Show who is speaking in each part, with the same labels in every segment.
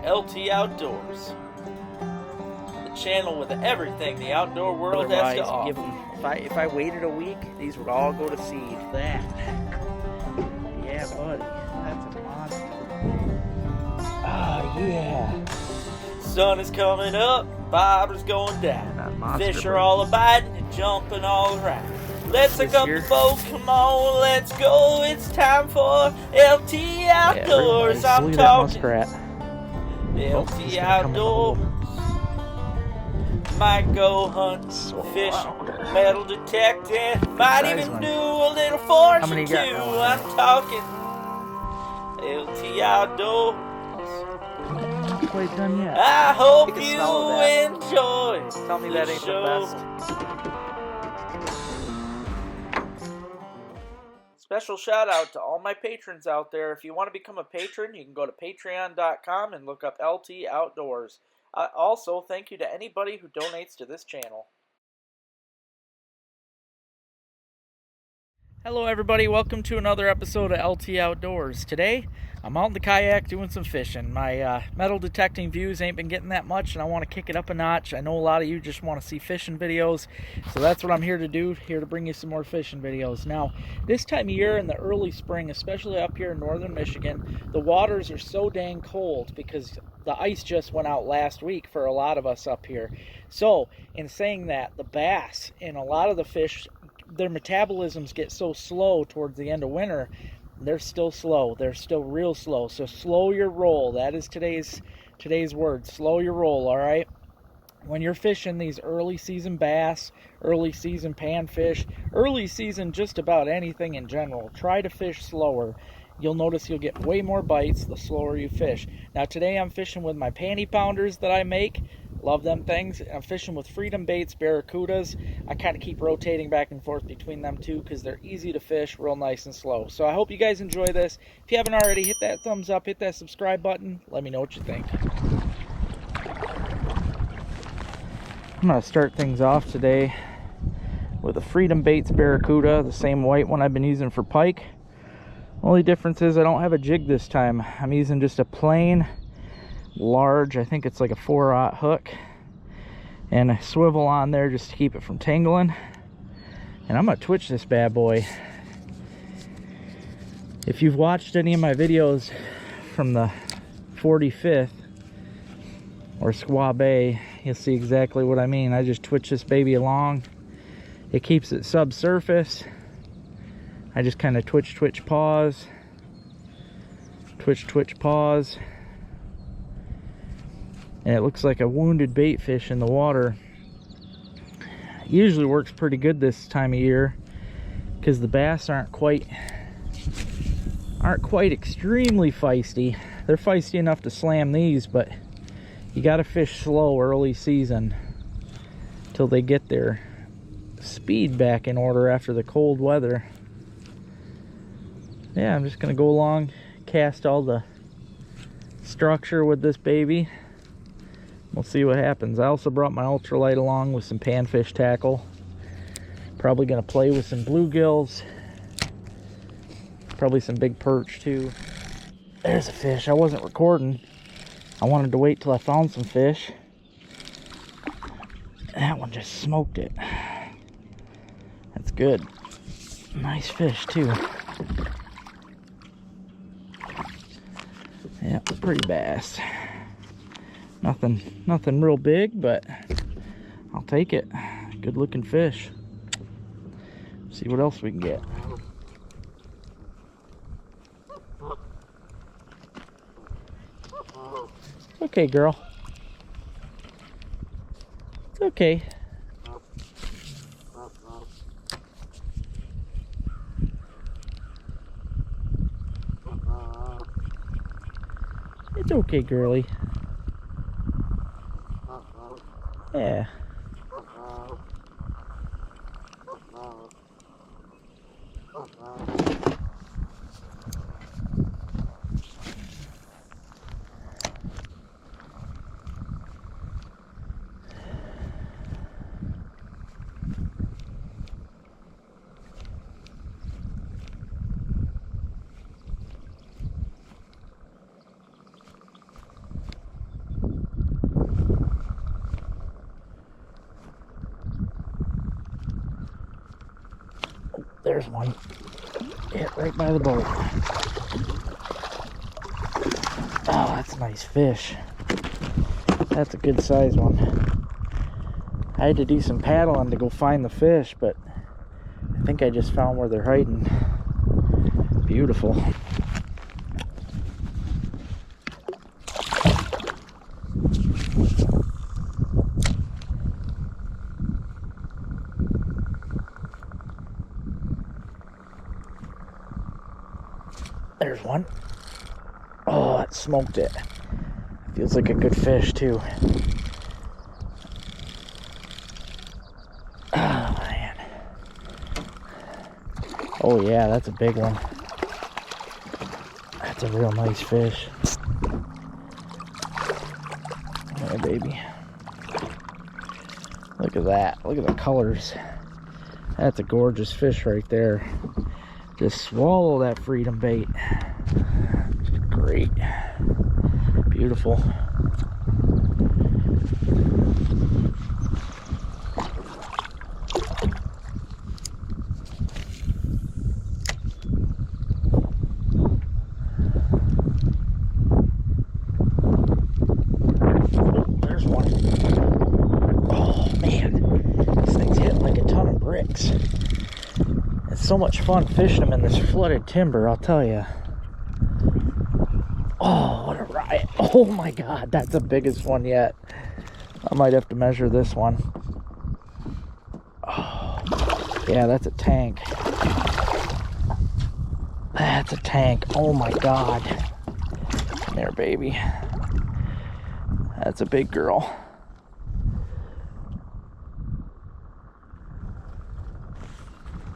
Speaker 1: LT Outdoors, the channel with everything the outdoor world has to offer.
Speaker 2: If I waited a week, these would all go to seed. That. Yeah, buddy. That's a monster. Oh, yeah.
Speaker 1: Sun is coming up, fiber's going down.
Speaker 2: Monster,
Speaker 1: Fish are all biting and jumping all around. Let's hook up
Speaker 2: year.
Speaker 1: the boat, come on, let's go. It's time for LT Outdoors.
Speaker 2: Yeah,
Speaker 1: I'm talking
Speaker 2: muskrat.
Speaker 1: LT Outdoors. Might go hunt, fish, metal detecting, might even do a little fortune too. I'm talking LT Outdoors.
Speaker 2: Quite done yet.
Speaker 1: I hope you enjoy.
Speaker 2: Tell me that ain't the best.
Speaker 1: Special shout out to all my patrons out there. If you want to become a patron, you can go to patreon.com and look up LT Outdoors. Also, thank you to anybody who donates to this channel. Hello everybody, welcome to another episode of LT Outdoors. Today, I'm out in the kayak doing some fishing. My metal detecting views ain't been getting that much and I want to kick it up a notch. I know a lot of you just want to see fishing videos, so that's what I'm here to do, here to bring you some more fishing videos. Now, this time of year in the early spring, especially up here in northern Michigan, the waters are so dang cold because the ice just went out last week for a lot of us up here. So, in saying that, the bass and a lot of the fish, their metabolisms get so slow towards the end of winter. They're still slow. They're still real slow. So slow your roll. That is today's word. Slow your roll, all right? When you're fishing these early season bass, early season panfish, early season just about anything in general, try to fish slower. You'll notice you'll get way more bites the slower you fish. Now today I'm fishing with my Panty Pounders that I make. Love them things. I'm fishing with Freedom Baits Barracudas. I kind of keep rotating back and forth between them two because they're easy to fish, real nice and slow. So I hope you guys enjoy this. If you haven't already, hit that thumbs up, hit that subscribe button. Let me know what you think. I'm going to start things off today with a Freedom Baits Barracuda, the same white one I've been using for pike. Only difference is I don't have a jig this time. I'm using just a plain large, I think it's like a 4/0 hook, and a swivel on there just to keep it from tangling. And I'm gonna twitch this bad boy. If you've watched any of my videos from the 45th or Squaw Bay, you'll see exactly what I mean. I just twitch this baby along. It keeps it subsurface. I just kind of twitch, pause, twitch, pause. And it looks like a wounded bait fish in the water. It usually works pretty good this time of year because the bass aren't quite extremely feisty. They're feisty enough to slam these, but you got to fish slow early season till they get their speed back in order after the cold weather. Yeah, I'm just gonna go along, cast all the structure with this baby. We'll see what happens. I also brought my ultralight along with some panfish tackle. Probably gonna play with some bluegills. Probably some big perch too. There's a fish. I wasn't recording. I wanted to wait till I found some fish. That one just smoked it. That's good. Nice fish too. Yeah, pretty bass. Nothing real big, but I'll take it. Good looking fish. See what else we can get. Okay, girl. It's okay. It's okay, girly. Yeah. there's one. Yeah, right by the boat. Oh, that's a nice fish. That's a good size one. I had to do some paddling to go find the fish, but I think I just found where they're hiding. Beautiful. There's one. Oh, it smoked it. Feels like a good fish too. Oh man. Oh yeah, that's a big one. That's a real nice fish. Hey baby. Look at that. Look at the colors. That's a gorgeous fish right there. Just swallow that freedom bait. Great. Beautiful. Oh, there's one. Oh man, this thing's hitting like a ton of bricks. It's so much fun fishing them in this flooded timber, I'll tell you. Oh, what a riot. Oh my God, that's the biggest one yet. I might have to measure this one. Oh, yeah, that's a tank. That's a tank. Oh my God. Come here, baby. That's a big girl.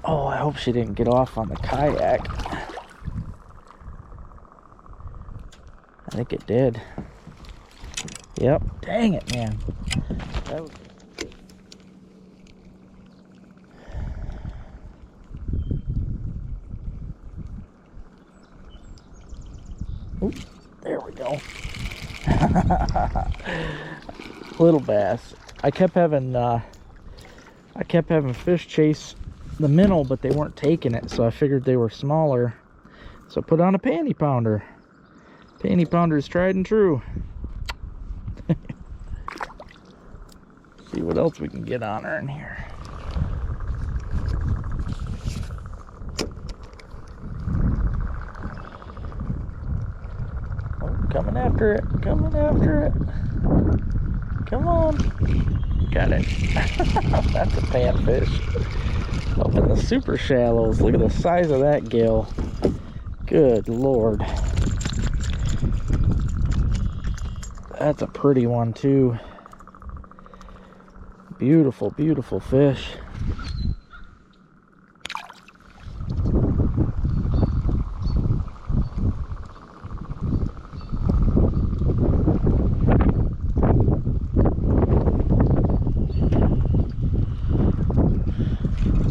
Speaker 1: Oh, I hope she didn't get off on the kayak. I think it did. Yep. Dang it, man. That was... Oop, there we go. Little bass. I kept having fish chase the minnow, but they weren't taking it, so I figured they were smaller. So I put on a Panty Pounder. Panty Pounder is tried and true. See what else we can get on her in here. Oh, coming after it, coming after it. Come on. Got it. That's a panfish. Up in the super shallows. Look at the size of that gill. Good Lord. That's a pretty one too. Beautiful, beautiful fish.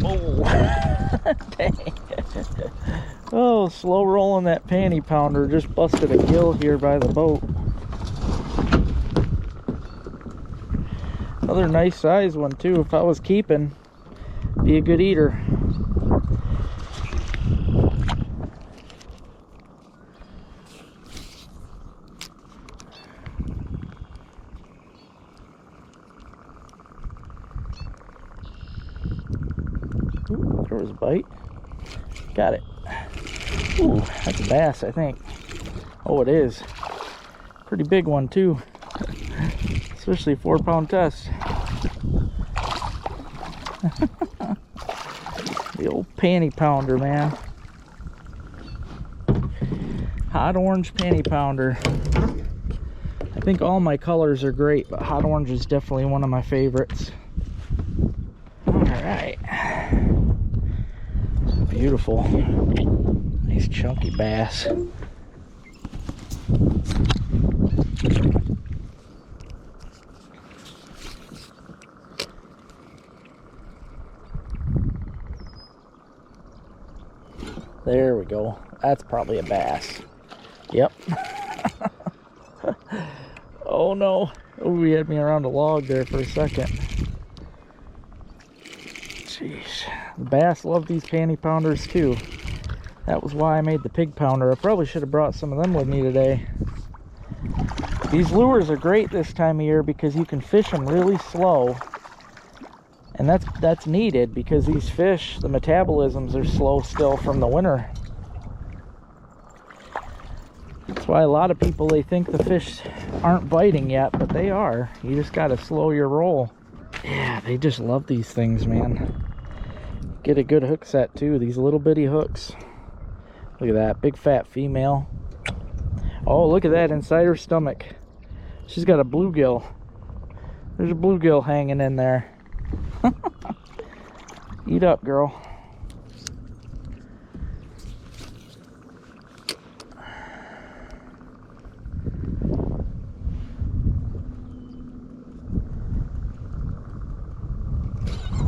Speaker 1: Oh, dang. Oh, slow rolling that Panty Pounder. Just busted a gill here by the boat. Another nice size one too. If I was keeping, be a good eater. Ooh, there was a bite. Got it. Ooh, that's a bass, I think. Oh, it is. Pretty big one too. Especially a 4-pound test. The old Panty Pounder, man. Hot orange Panty Pounder. I think all my colors are great, but hot orange is definitely one of my favorites. Alright. Beautiful. Nice chunky bass. There we go. That's probably a bass. Yep. Oh no. Oh, he had me around a log there for a second. Jeez. The bass love these panty pounders too. That was why I made the pig pounder. I probably should have brought some of them with me today. These lures are great this time of year because you can fish them really slow. And that's needed because these fish, the metabolisms are slow still from the winter. That's why a lot of people, they think the fish aren't biting yet, but they are. You just gotta slow your roll. Yeah, they just love these things, man. Get a good hook set too, these little bitty hooks. Look at that, big fat female. Oh, look at that inside her stomach. She's got a bluegill. There's a bluegill hanging in there. Eat up, girl.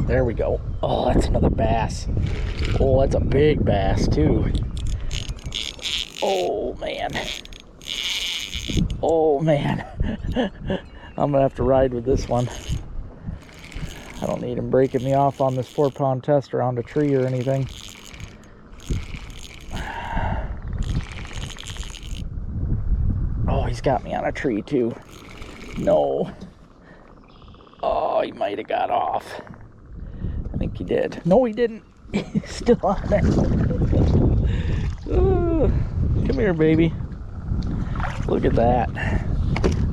Speaker 1: There we go. Oh, that's another bass. Oh, that's a big bass too. Oh man. Oh man. I'm gonna have to ride with this one. I don't need him breaking me off on this 4-pound test around a tree or anything. Oh, he's got me on a tree too. No. Oh, he might have got off. I think he did. No, he didn't. He's still on there. Come here, baby. Look at that.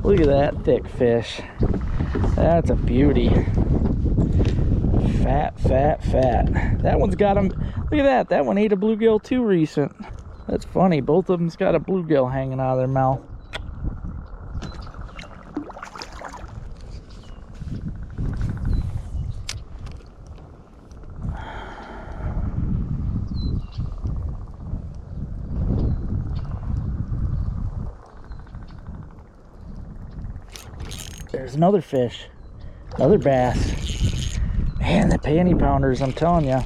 Speaker 1: Look at that thick fish. That's a beauty. Fat, fat, fat. That one's got him. Look at that. That one ate a bluegill too recent. That's funny. Both of them's got a bluegill hanging out of their mouth. There's another fish. Another bass. Man, the panty pounders, I'm telling you.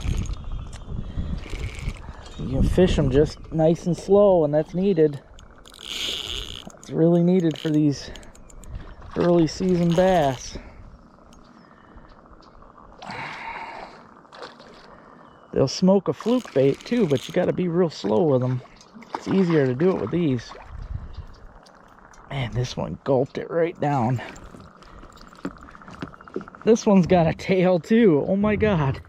Speaker 1: You can fish them just nice and slow, and that's needed. It's really needed for these early season bass. They'll smoke a fluke bait too, but you got to be real slow with them. It's easier to do it with these. Man, this one gulped it right down. This one's got a tail too. Oh my god.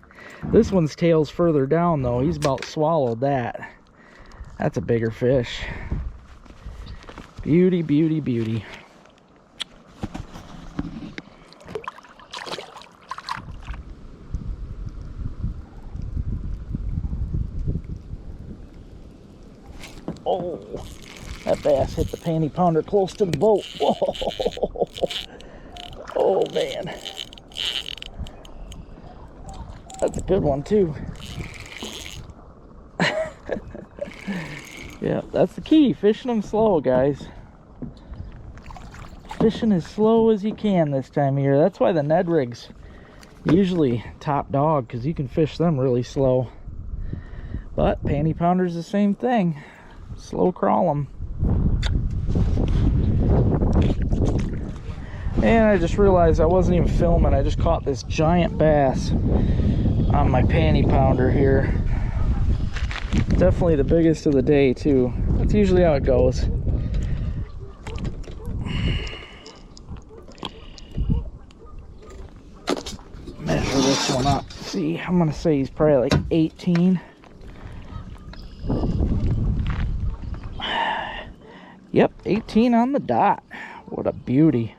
Speaker 1: This one's tail's further down though. He's about swallowed that. That's a bigger fish. Beauty, beauty, beauty. Oh, that bass hit the panty pounder close to the boat. Whoa. Oh man. That's a good one too. Yeah, that's the key. Fishing them slow, guys. Fishing as slow as you can this time of year. That's why the Ned rigs usually top dog, because you can fish them really slow. But panty pounders the same thing. Slow crawl them. And I just realized I wasn't even filming. I just caught this giant bass on my panty pounder here. Definitely the biggest of the day too. That's usually how it goes. Measure this one up. See, I'm gonna say he's probably like 18. Yep, 18 on the dot. What a beauty.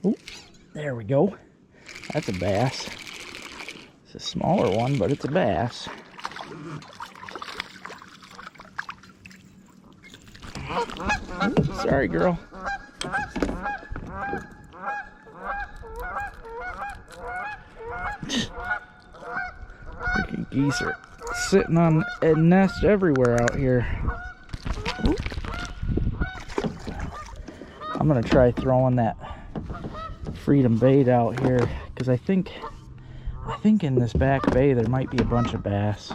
Speaker 1: Ooh, there we go. That's a bass. It's a smaller one, but it's a bass. Ooh, sorry, girl. Freaking geese are sitting on a nest everywhere out here. Ooh. I'm gonna try throwing that Freedom bait out here because I think I think in this back bay there might be a bunch of bass.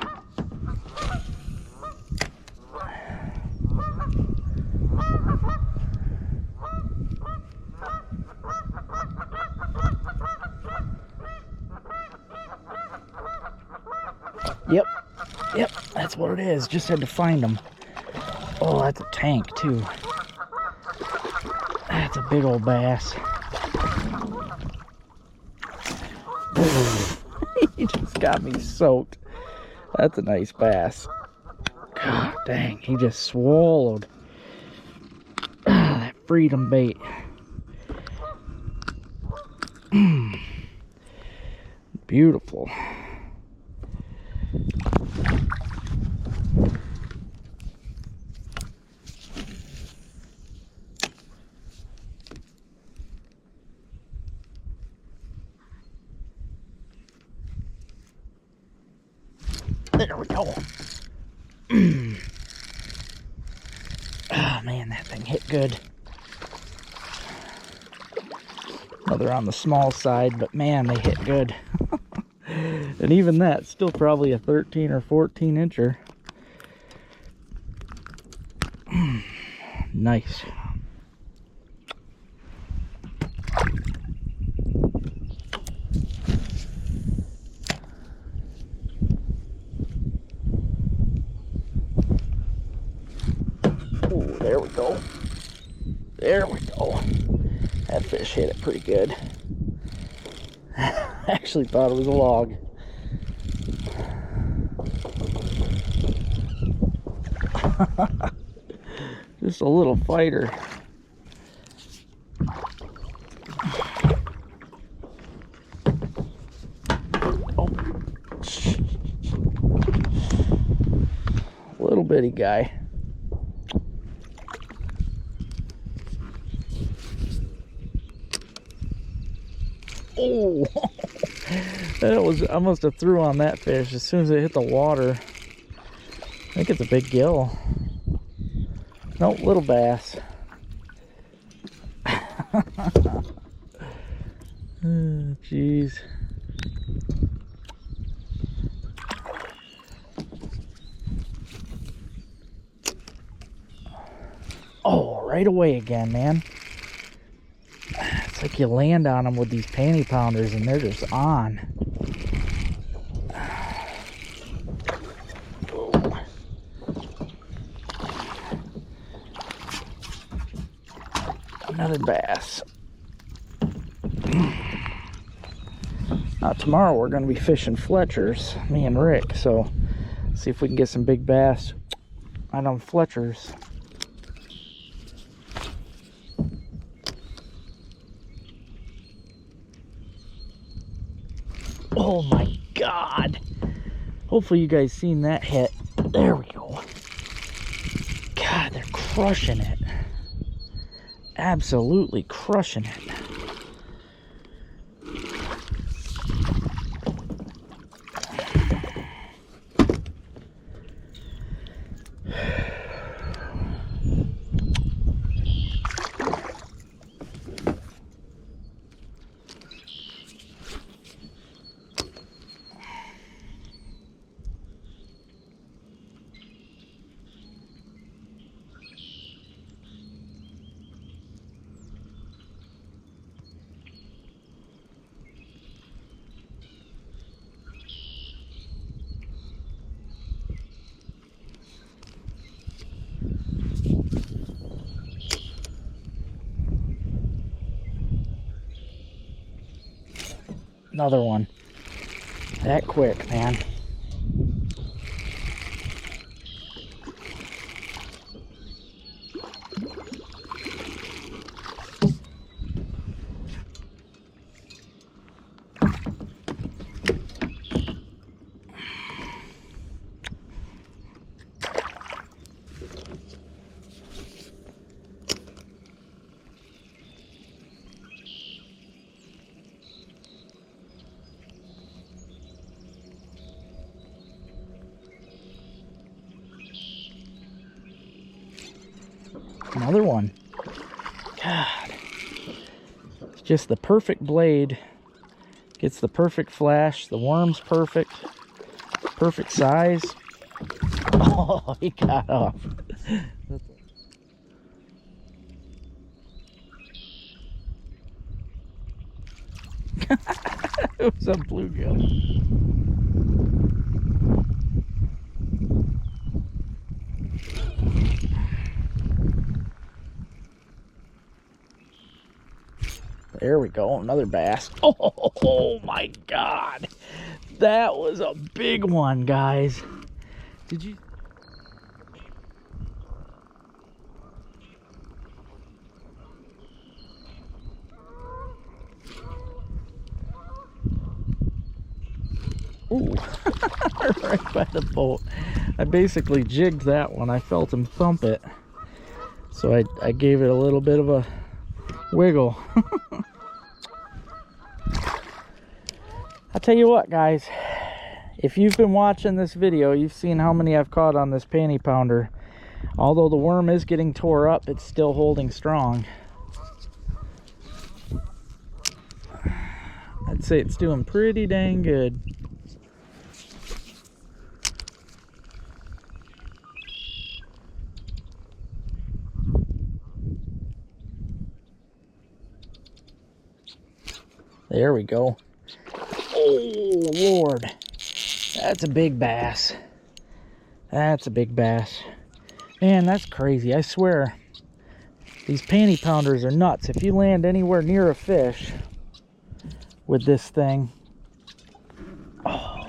Speaker 1: Yep, that's what it is. Just had to find them. Oh, that's a tank too. That's a big old bass. He just got me soaked. That's a nice bass. God dang, he just swallowed. That freedom bait. Beautiful. There we go. Oh man, that thing hit good. Another on the small side, but man, they hit good. And even that, still probably a 13 or 14 incher. Nice. Oh, there we go. There we go. That fish hit it pretty good. I actually thought it was a log. Just a little fighter. Oh. Little bitty guy. Oh, that was, I must have threw on that fish as soon as it hit the water. I think it's a big gill. Nope, little bass. Jeez. Oh, right away again, man. It's like you land on them with these panty pounders and they're just on. Another bass. Now tomorrow we're going to be fishing Fletcher's, me and Rick, so see if we can get some big bass out on Fletcher's. Oh my God. Hopefully you guys seen that hit. There we go. God, they're crushing it. Absolutely crushing it. Another one. That quick, man. Another one. God. It's just the perfect blade Gets the perfect flash. The worm's perfect. Perfect size. Oh, he got off. It was a bluegill. There we go, another bass. Oh my God. That was a big one, guys. Did you? Ooh, right by the boat. I basically jigged that one. I felt him thump it. So I gave it a little bit of a wiggle. I'll tell you what, guys. If you've been watching this video, you've seen how many I've caught on this Panty Pounder. Although the worm is getting tore up, it's still holding strong. I'd say it's doing pretty dang good. There we go. Oh, Lord. That's a big bass. That's a big bass. Man, that's crazy. I swear, these Panty Pounders are nuts. If you land anywhere near a fish with this thing, oh,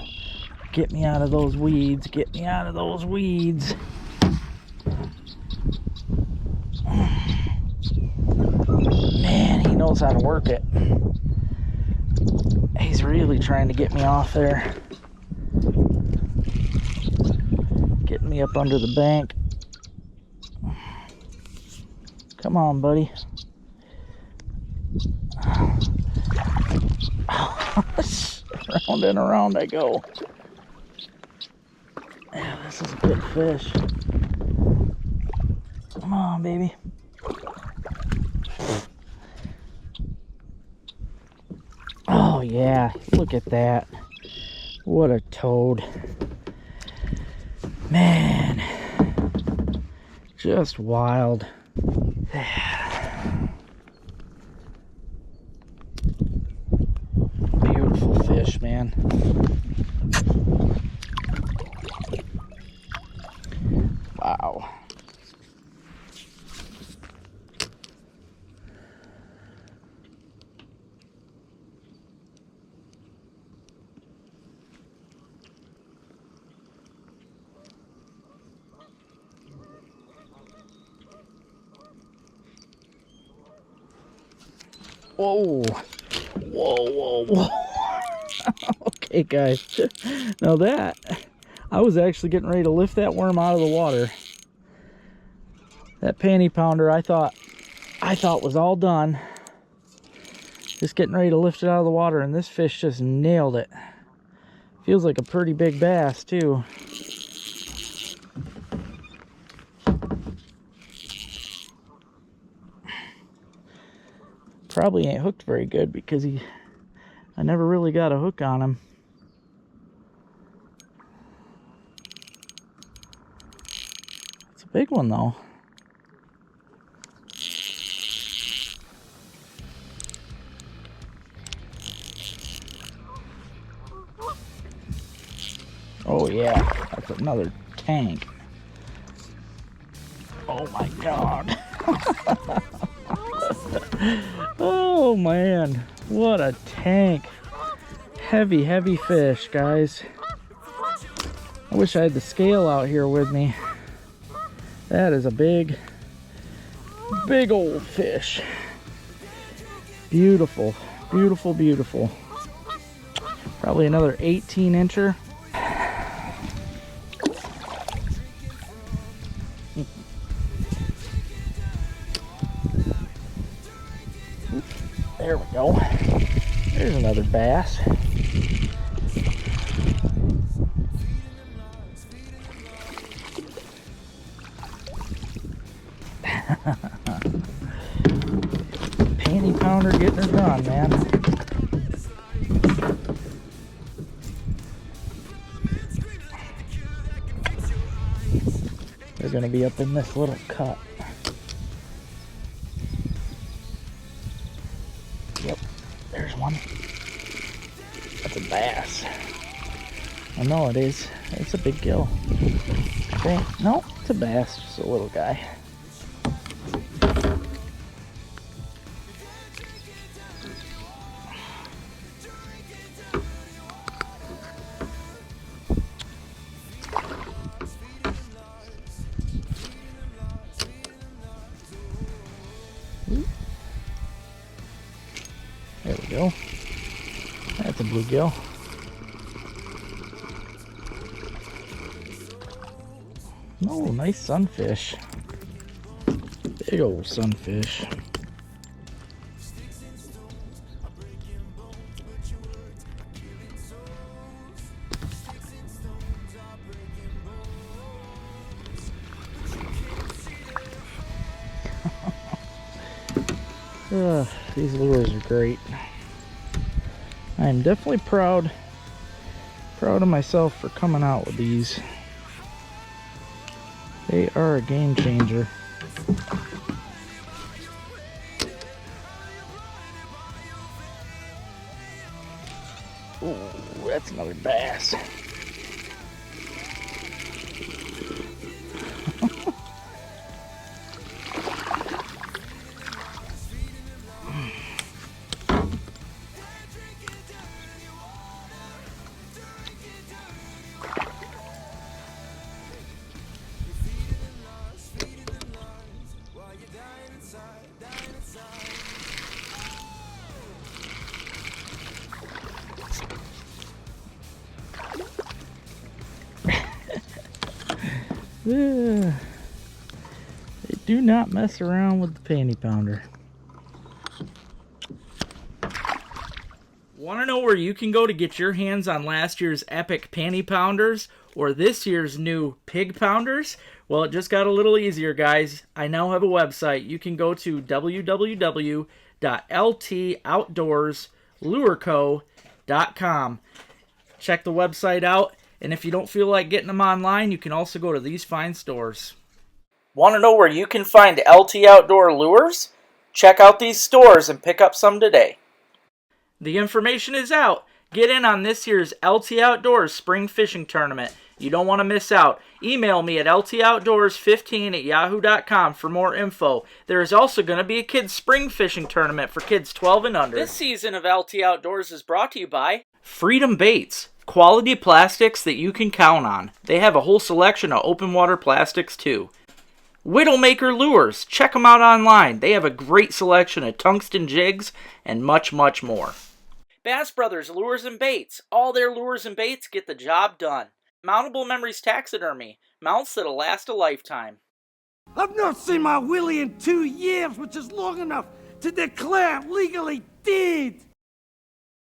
Speaker 1: get me out of those weeds. Get me out of those weeds. Man, he knows how to work it. He's really trying to get me off there. Getting me up under the bank. Come on, buddy. Round and around I go. Yeah, this is a good fish. Come on, baby. Oh yeah, look at that. What a toad. Man, just wild. Beautiful fish, man. Wow. Whoa, whoa, whoa, whoa. Okay, guys. Now that, I was actually getting ready to lift that worm out of the water. That Panty Pounder, I thought was all done. Just getting ready to lift it out of the water, and this fish just nailed it. Feels like a pretty big bass, too. Probably ain't hooked very good because I never really got a hook on him. It's a big one though. Oh yeah, that's another tank. Oh my God. Oh man, what a tank. Heavy, heavy fish, guys. I wish I had the scale out here with me. That is a big, big old fish. Beautiful, beautiful, beautiful. Probably another 18-incher. There we go. There's another bass. Panty Pounder getting her done, man. going to be up in this little cut. Yep, there's one. That's a bass. I know it is. It's a big gill. Okay, no, it's a bass, just a little guy. There we go. That's a bluegill. Oh, nice sunfish. Big old sunfish. These lures are great. I am definitely proud of myself for coming out with these. They are a game changer. Ooh, that's another bass. They do not mess around with the Panty Pounder. Want to know where you can go to get your hands on last year's epic Panty Pounders or this year's new Pig Pounders? Well, it just got a little easier, guys. I now have a website. You can go to www.ltoutdoorslureco.com. Check the website out. And if you don't feel like getting them online, you can also go to these fine stores. Want to know where you can find LT Outdoor lures? Check out these stores and pick up some today. The information is out. Get in on this year's LT Outdoors Spring Fishing Tournament. You don't want to miss out. Email me at ltoutdoors15@yahoo.com for more info. There is also going to be a kids' spring fishing tournament for kids 12 and under. This season of LT Outdoors is brought to you by Freedom Baits. Quality plastics that you can count on. They have a whole selection of open water plastics too. Widowmaker Lures. Check them out online. They have a great selection of tungsten jigs and much, much more. Bass Brothers Lures and Baits. All their lures and baits get the job done. Mountable Memories Taxidermy. Mounts that'll last a lifetime.
Speaker 3: I've not seen my Willie in 2 years, which is long enough to declare legally dead.